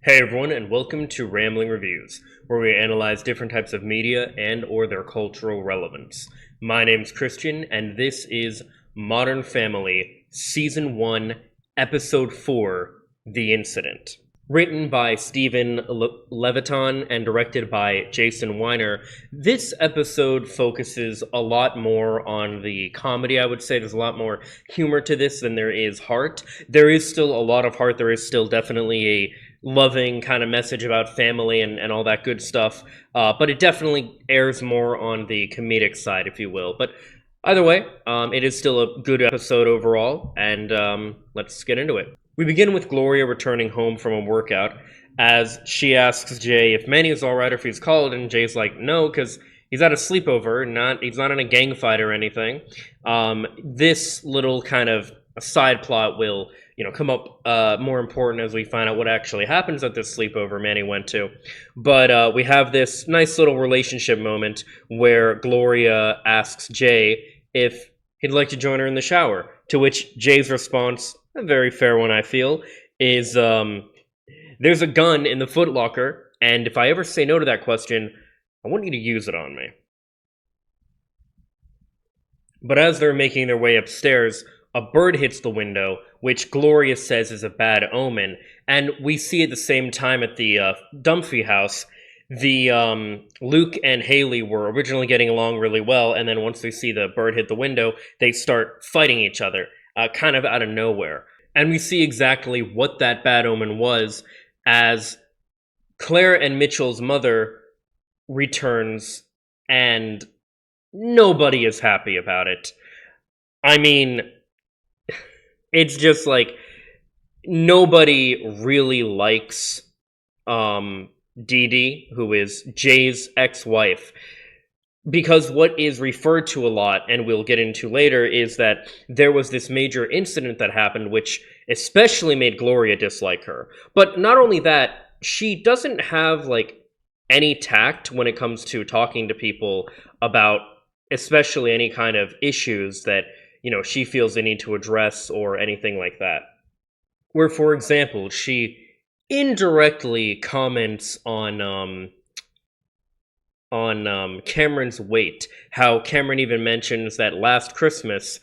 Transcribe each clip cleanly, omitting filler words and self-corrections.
Hey everyone, and welcome to Rambling Reviews, where we analyze different types of media and or their cultural relevance. My name's Christian, and this is Modern Family, Season 1, Episode 4, The Incident. Written by Stephen Levitan and directed by Jason Weiner, this episode focuses a lot more on the comedy, I would say. There's a lot more humor to this than there is heart. There is still a lot of heart. There is still definitely a loving kind of message about family and all that good stuff. But it definitely airs more on the comedic side, if you will. But either way, it is still a good episode overall, and let's get into it. We begin with Gloria returning home from a workout as she asks Jay if Manny is alright or if he's called, and Jay's like, no, because he's at a sleepover, he's not in a gang fight or anything. This little kind of side plot will come up more important as we find out what actually happens at this sleepover Manny went to. But we have this nice little relationship moment where Gloria asks Jay if he'd like to join her in the shower, to which Jay's response, a very fair one I feel, is there's a gun in the footlocker, and if I ever say no to that question, I want you to use it on me. But as they're making their way upstairs, a bird hits the window, which Gloria says is a bad omen, and we see at the same time at the Dunphy house, the Luke and Haley were originally getting along really well, and then once they see the bird hit the window, they start fighting each other, kind of out of nowhere. And we see exactly what that bad omen was as Claire and Mitchell's mother returns, and nobody is happy about it. I mean, it's just like nobody really likes Dee Dee, who is Jay's ex-wife, because what is referred to a lot, and we'll get into later, is that there was this major incident that happened which especially made Gloria dislike her. But not only that, she doesn't have any tact when it comes to talking to people about especially any kind of issues that she feels they need to address or anything like that. Where, for example, she indirectly comments on Cameron's weight. How Cameron even mentions that last Christmas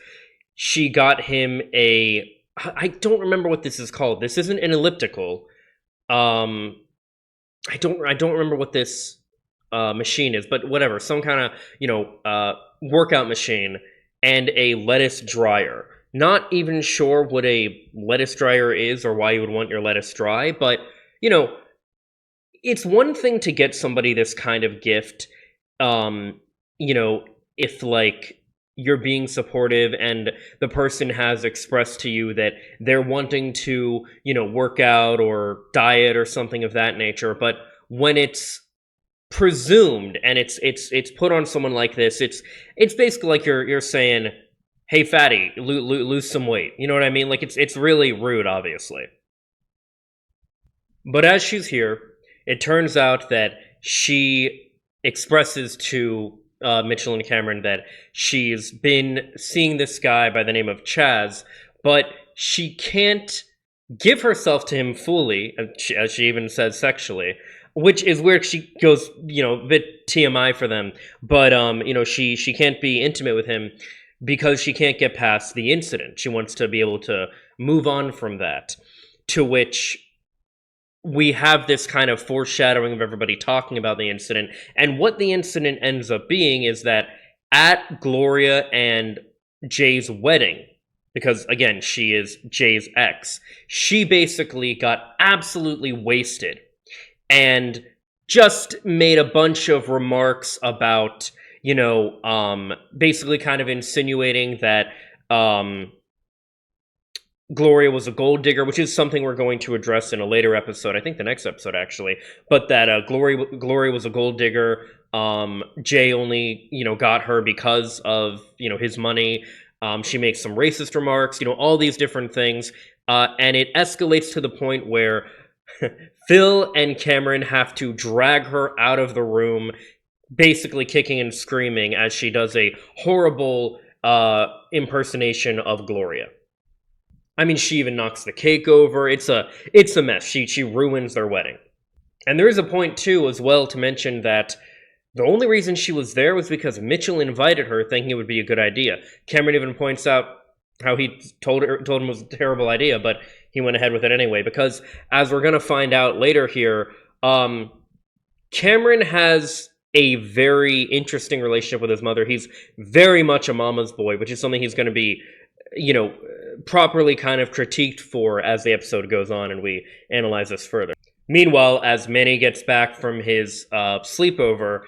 she got him I don't remember what this is called. This isn't an elliptical. I don't remember what this machine is, but whatever, some kind of workout machine and a lettuce dryer. Not even sure what a lettuce dryer is or why you would want your lettuce dry, but it's one thing to get somebody this kind of gift, if you're being supportive and the person has expressed to you that they're wanting to, work out or diet or something of that nature. But when it's presumed and it's put on someone like this, it's basically like you're saying, hey fatty, lose some weight. You know what I mean? It's really rude, obviously. But as she's here, it turns out that she expresses to Mitchell and Cameron that she's been seeing this guy by the name of Chaz, but she can't give herself to him fully, as she even says sexually, which is where she goes, a bit TMI for them, but, she can't be intimate with him because she can't get past the incident. She wants to be able to move on from that, to which we have this kind of foreshadowing of everybody talking about the incident, and what the incident ends up being is that at Gloria and Jay's wedding, because again, she is Jay's ex, she basically got absolutely wasted and just made a bunch of remarks about, basically kind of insinuating that Gloria was a gold digger, which is something we're going to address in a later episode. I think the next episode, actually. But that Gloria was a gold digger. Jay only, got her because of, his money. She makes some racist remarks, all these different things. And it escalates to the point where Phil and Cameron have to drag her out of the room, basically kicking and screaming as she does a horrible impersonation of Gloria. I mean, she even knocks the cake over. It's a mess. She ruins their wedding. And there is a point too, as well, to mention that the only reason she was there was because Mitchell invited her, thinking it would be a good idea. Cameron even points out how he told him it was a terrible idea, but he went ahead with it anyway. Because as we're gonna find out later here, Cameron has a very interesting relationship with his mother. He's very much a mama's boy, which is something he's going to be, properly kind of critiqued for as the episode goes on and we analyze this further. Meanwhile, as Manny gets back from his sleepover,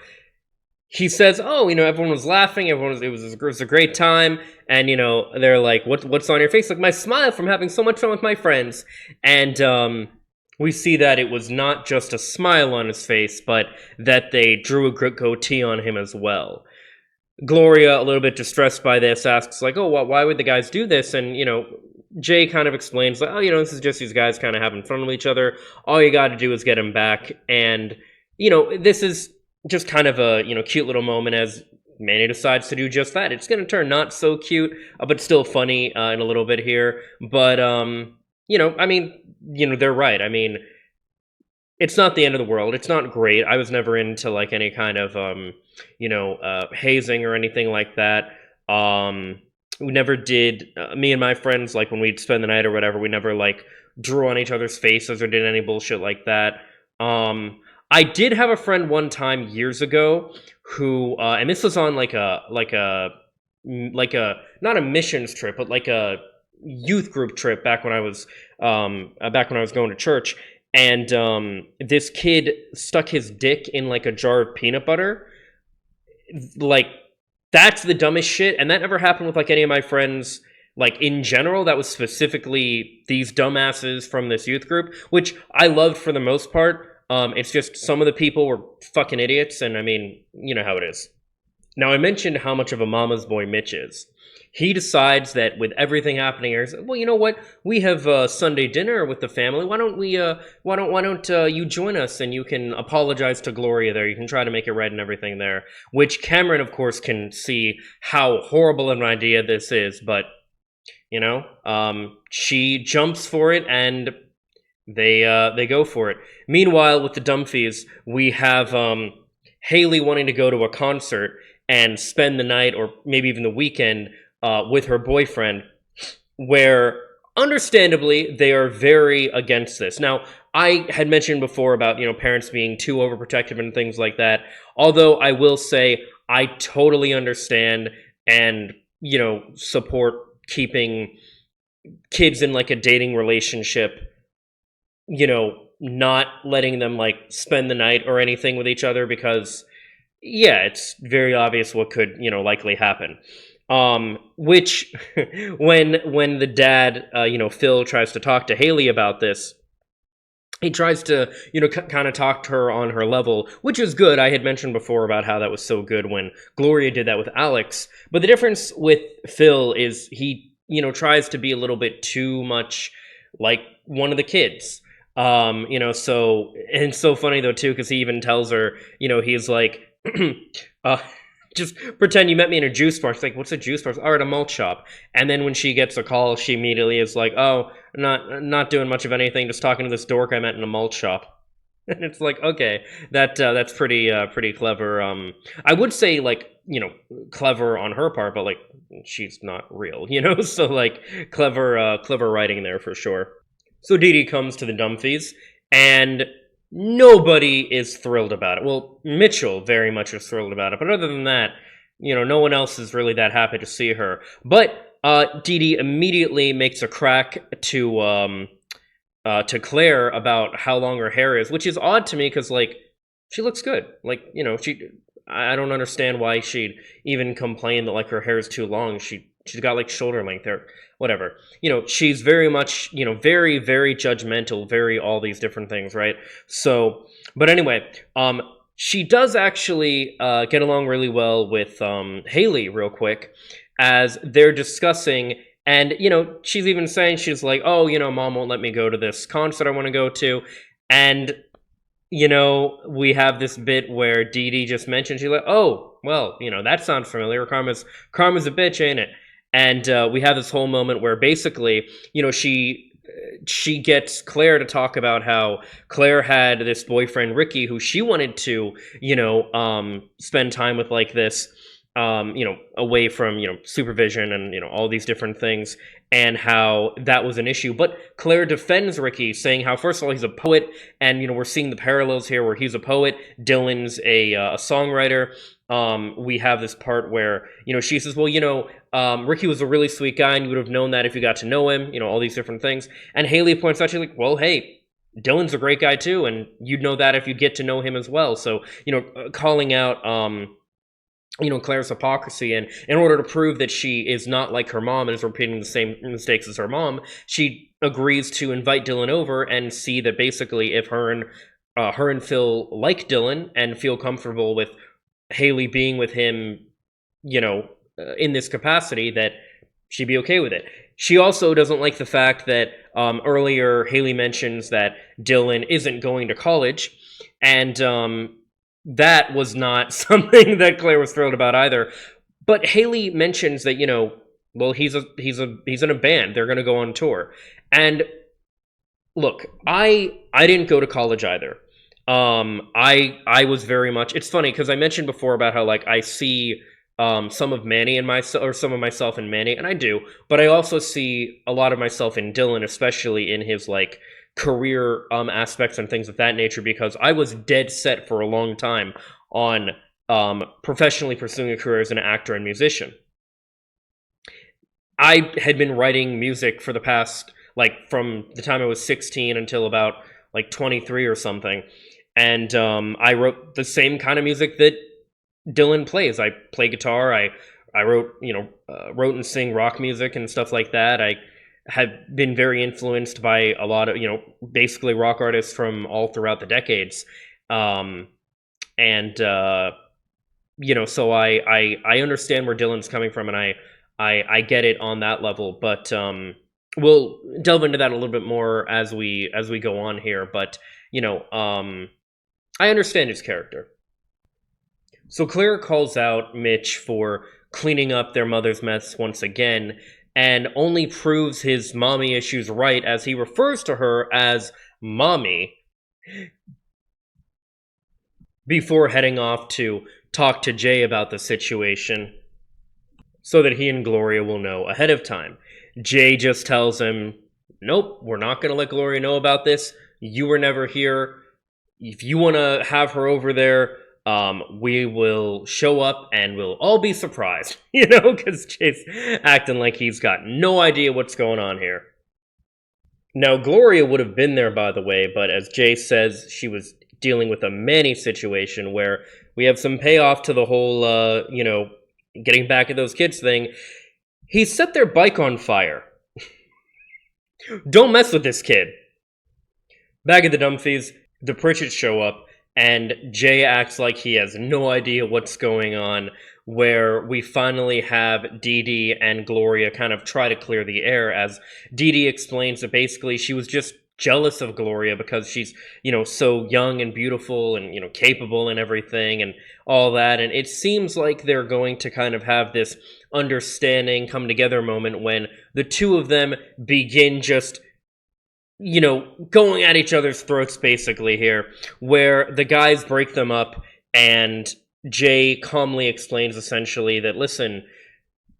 he says, "Oh, everyone was laughing. It was a great time." And they're like, "What's on your face?" Like, "My smile from having so much fun with my friends." And we see that it was not just a smile on his face, but that they drew a goatee on him as well. Gloria, a little bit distressed by this, asks like, "Oh, why would the guys do this?" And Jay kind of explains like, "Oh, this is just these guys kind of having fun with each other. All you got to do is get them back." And this is just kind of a cute little moment as Manny decides to do just that. It's going to turn not so cute, but still funny in a little bit here. But I mean, they're right. I mean, it's not the end of the world. It's not great. I was never into like any kind of hazing or anything like that. We never did. Me and my friends, like when we'd spend the night or whatever, we never like drew on each other's faces or did any bullshit like that. I did have a friend one time years ago who, and this was on like a not a missions trip, but like a youth group trip back when I was going to church. And this kid stuck his dick in like a jar of peanut butter. Like, that's the dumbest shit. And that never happened with like any of my friends, like in general. That was specifically these dumbasses from this youth group, which I loved for the most part. It's just some of the people were fucking idiots. And I mean, you know how it is. Now, I mentioned how much of a mama's boy Mitch is. He decides that with everything happening here, well, you know what? We have Sunday dinner with the family. Why don't you join us and you can apologize to Gloria there. You can try to make it right and everything there. Which Cameron, of course, can see how horrible an idea this is. But, she jumps for it and they go for it. Meanwhile, with the Dumfies, we have Haley wanting to go to a concert and spend the night or maybe even the weekend with her boyfriend, where understandably they are very against this. Now, I had mentioned before about parents being too overprotective and things like that, although I will say I totally understand and support keeping kids in like a dating relationship, not letting them like spend the night or anything with each other, because it's very obvious what could likely happen. Which when the dad Phil tries to talk to Haley about this, he tries to kind of talk to her on her level, which is good. I had mentioned before about how that was so good when Gloria did that with Alex, but the difference with Phil is he tries to be a little bit too much like one of the kids. So, and it's so funny though too, because he even tells her, he's like just pretend you met me in a juice bar. She's like, "What's a juice bar?" Or at a malt shop. And then when she gets a call, she immediately is like, "Oh, not doing much of anything, just talking to this dork I met in a malt shop." And it's like, okay, that's pretty clever. I would say like clever on her part, but like she's not real, so like clever writing there for sure. So Dee Dee comes to the Dumfies, and nobody is thrilled about it. Well, Mitchell very much is thrilled about it, but other than that, no one else is really that happy to see her. But Dee Dee immediately makes a crack to Claire about how long her hair is, which is odd to me because like she looks good. Like I don't understand why she'd even complain that like her hair is too long. She's got like shoulder length hair. Whatever. She's very much, very, very judgmental, very all these different things, right? So, but anyway, she does actually get along really well with Haley real quick as they're discussing, and, she's even saying, she's like, "Oh, Mom won't let me go to this concert I want to go to." And, we have this bit where Dee Dee just mentioned, she's like, "Oh, well, that sounds familiar. Karma's a bitch, ain't it?" And we have this whole moment where basically, she gets Claire to talk about how Claire had this boyfriend Ricky who she wanted to, spend time with like this, away from, supervision and, all these different things, and how that was an issue. But Claire defends Ricky, saying how, first of all, he's a poet, and, we're seeing the parallels here where he's a poet, Dylan's a songwriter. We have this part where, she says, well, Ricky was a really sweet guy, and you would have known that if you got to know him, all these different things. And Haley points out, she's like, well, hey, Dylan's a great guy too, and you'd know that if you get to know him as well. So, calling out, Claire's hypocrisy, and in order to prove that she is not like her mom and is repeating the same mistakes as her mom, she agrees to invite Dylan over and see that basically if her and Phil like Dylan and feel comfortable with Haley being with him, in this capacity, that she'd be okay with it. She also doesn't like the fact that earlier Haley mentions that Dylan isn't going to college, and that was not something that Claire was thrilled about either. But Haley mentions that, well, he's in a band. They're going to go on tour. And look, I didn't go to college either. I was very much, it's funny because I mentioned before about how like I see some of Manny in myself, or some of myself in Manny, and I do, but I also see a lot of myself in Dylan, especially in his like career aspects and things of that nature, because I was dead set for a long time on professionally pursuing a career as an actor and musician. I had been writing music for the past, like, from the time I was 16 until about like 23 or something, and I wrote the same kind of music that Dylan plays. I play guitar. I wrote wrote and sing rock music and stuff like that. I had been very influenced by a lot of, basically rock artists from all throughout the decades. So I understand where Dylan's coming from, and I get it on that level, but we'll delve into that a little bit more as we go on here. But, I understand his character. So Claire calls out Mitch for cleaning up their mother's mess once again, and only proves his mommy issues right as he refers to her as mommy before heading off to talk to Jay about the situation so that he and Gloria will know ahead of time. Jay just tells him, nope, we're not going to let Gloria know about this. You were never here. If you want to have her over there, we will show up and we'll all be surprised, because Jay's acting like he's got no idea what's going on here. Now, Gloria would have been there, by the way, but as Jay says, she was dealing with a Manny situation where we have some payoff to the whole, getting back at those kids thing. He set their bike on fire. Don't mess with this kid. Back at the Dumfries, the Pritchetts show up, and Jay acts like he has no idea what's going on, where we finally have Dee Dee and Gloria kind of try to clear the air, as Dee Dee explains that basically she was just jealous of Gloria because she's, so young and beautiful and, capable and everything and all that. And it seems like they're going to kind of have this understanding, come together moment when the two of them begin just going at each other's throats basically here, where the guys break them up and Jay calmly explains essentially that, listen,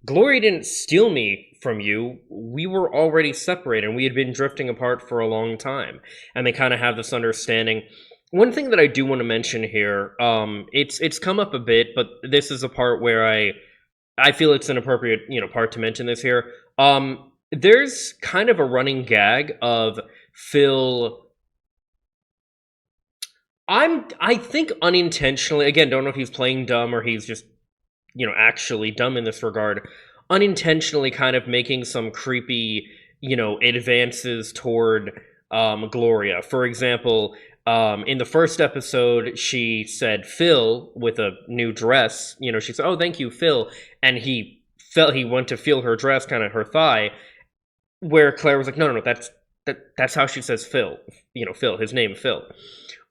Gloria didn't steal me from you. We were already separated and we had been drifting apart for a long time. And they kind of have this understanding. One thing that I do want to mention here, it's come up a bit, but this is a part where I feel it's an appropriate, part to mention this here. There's kind of a running gag of Phil, I think unintentionally, again, don't know if he's playing dumb or he's just, actually dumb in this regard, unintentionally kind of making some creepy, advances toward Gloria. For example, in the first episode, she said Phil with a new dress, she said, oh, thank you, Phil, and he went to feel her dress, kind of her thigh, where Claire was like, no, that's how she says Phil, Phil, his name, Phil.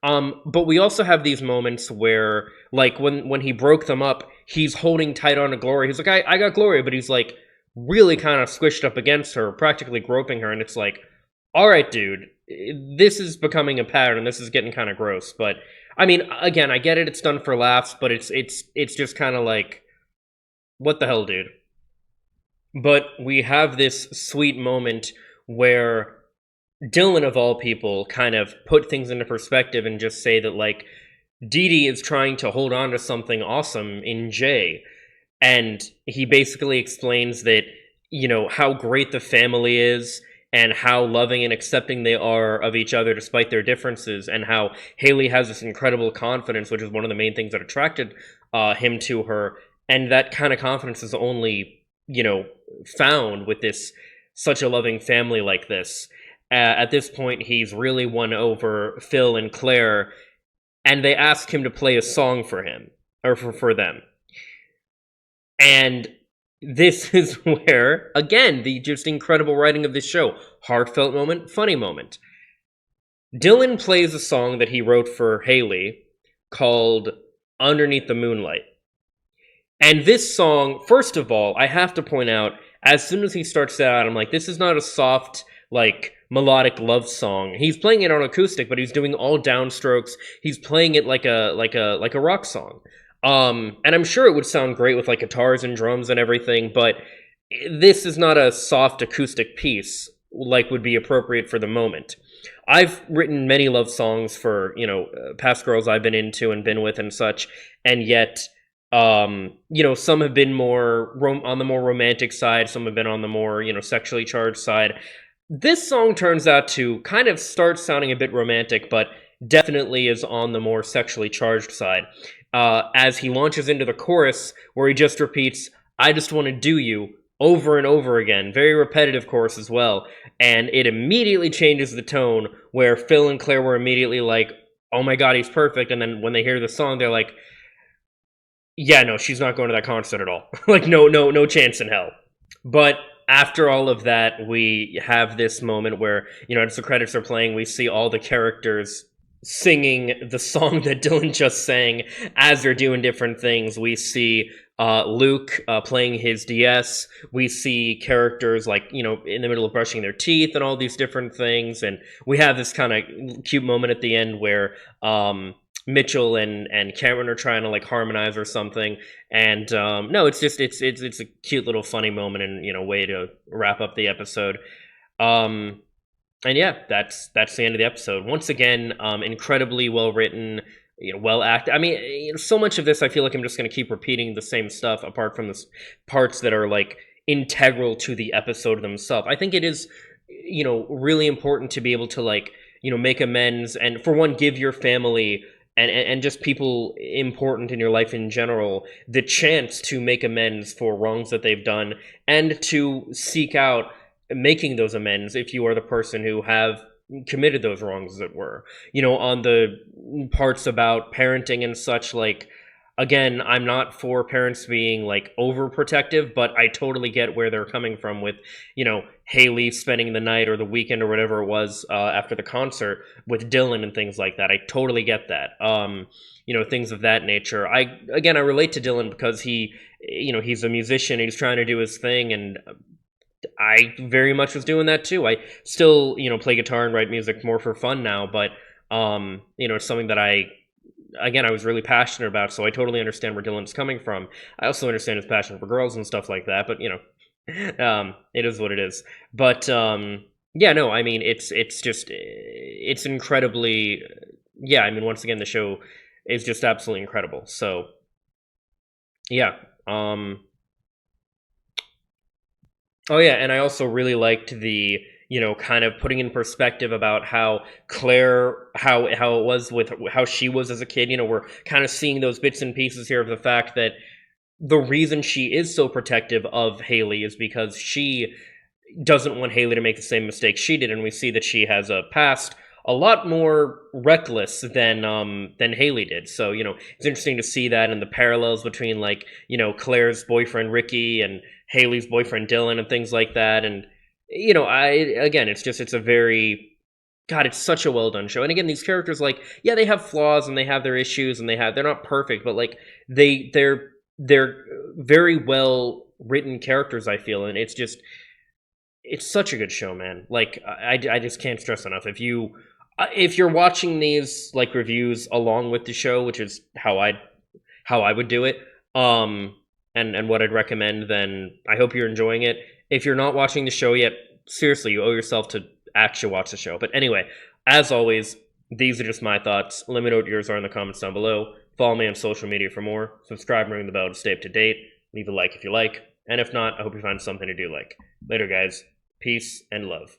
But we also have these moments where, like, when he broke them up, he's holding tight on to Gloria. He's like, I got Gloria, but he's like, really kind of squished up against her, practically groping her, and it's like, all right, dude, this is becoming a pattern. This is getting kind of gross. But I mean, again, I get it. It's done for laughs, but it's just kind of like, what the hell, dude? But we have this sweet moment where Dylan, of all people, kind of put things into perspective and just say that, like, Dee Dee is trying to hold on to something awesome in Jay. And he basically explains that, how great the family is and how loving and accepting they are of each other despite their differences, and how Haley has this incredible confidence, which is one of the main things that attracted him to her. And that kind of confidence is only, found with this such a loving family like this. At this point, he's really won over Phil and Claire, and they ask him to play a song for him, or for them. And this is where, again, the just incredible writing of this show. Heartfelt moment, funny moment. Dylan plays a song that he wrote for Haley called Underneath the Moonlight. And this song, first of all, I have to point out, as soon as he starts that out, I'm like, this is not a soft, like, melodic love song. He's playing it on acoustic, but he's doing all downstrokes. He's playing it like a rock song. And I'm sure it would sound great with like guitars and drums and everything, but this is not a soft acoustic piece like would be appropriate for the moment. I've written many love songs for, past girls I've been into and been with and such, and yet, some have been more on the more romantic side, some have been on the more, sexually charged side. This song turns out to kind of start sounding a bit romantic, but definitely is on the more sexually charged side. As he launches into the chorus, where he just repeats, "I just want to do you," over and over again. Very repetitive chorus as well. And it immediately changes the tone, where Phil and Claire were immediately like, oh my god, he's perfect. And then when they hear the song, they're like, yeah, no, she's not going to that concert at all. Like, no chance in hell. But after all of that, we have this moment where, as the credits are playing, we see all the characters singing the song that Dylan just sang as they're doing different things. We see Luke playing his DS. We see characters like, in the middle of brushing their teeth and all these different things. And we have this kind of cute moment at the end where Mitchell and Cameron are trying to like harmonize or something. And no, it's just it's a cute little funny moment and way to wrap up the episode. And yeah, that's the end of the episode. Once again, incredibly well written, well acted. I mean, so much of this, I feel like I'm just going to keep repeating the same stuff, apart from the parts that are like integral to the episode themselves. I think it is, really important to be able to like, make amends, and for one, give your family and just people important in your life in general the chance to make amends for wrongs that they've done, and to seek out making those amends if you are the person who have committed those wrongs, as it were. On the parts about parenting and such, like, again, I'm not for parents being like overprotective, but I totally get where they're coming from with, Haley spending the night or the weekend or whatever it was after the concert with Dylan and things like that. I totally get that. Things of that nature. I relate to Dylan because he's a musician. He's trying to do his thing, and I very much was doing that too. I still, play guitar and write music more for fun now, but it's something that I was really passionate about, so I totally understand where Dylan's coming from. I also understand his passion for girls and stuff like that, but it is what it is. But it's incredibly, once again, the show is just absolutely incredible. So yeah. Oh yeah, and I also really liked the, kind of putting in perspective about how Claire, how it was with how she was as a kid. We're kind of seeing those bits and pieces here of the fact that the reason she is so protective of Haley is because she doesn't want Haley to make the same mistakes she did, and we see that she has a past a lot more reckless than Haley did. So, it's interesting to see that, and the parallels between like, Claire's boyfriend Ricky and Haley's boyfriend Dylan and things like that. And it's a very, God, it's such a well done show. And again, these characters, like, yeah, they have flaws and they have their issues and they're not perfect, but like they're very well written characters, I feel, and it's such a good show, man. Like I just can't stress enough. If you're watching these like reviews along with the show, which is how I would do it, and what I'd recommend, then I hope you're enjoying it. If you're not watching the show yet, seriously, you owe yourself to actually watch the show. But anyway, as always, these are just my thoughts. Let me know what yours are in the comments down below. Follow me on social media for more. Subscribe and ring the bell to stay up to date. Leave a like if you like. And if not, I hope you find something to do like. Later, guys. Peace and love.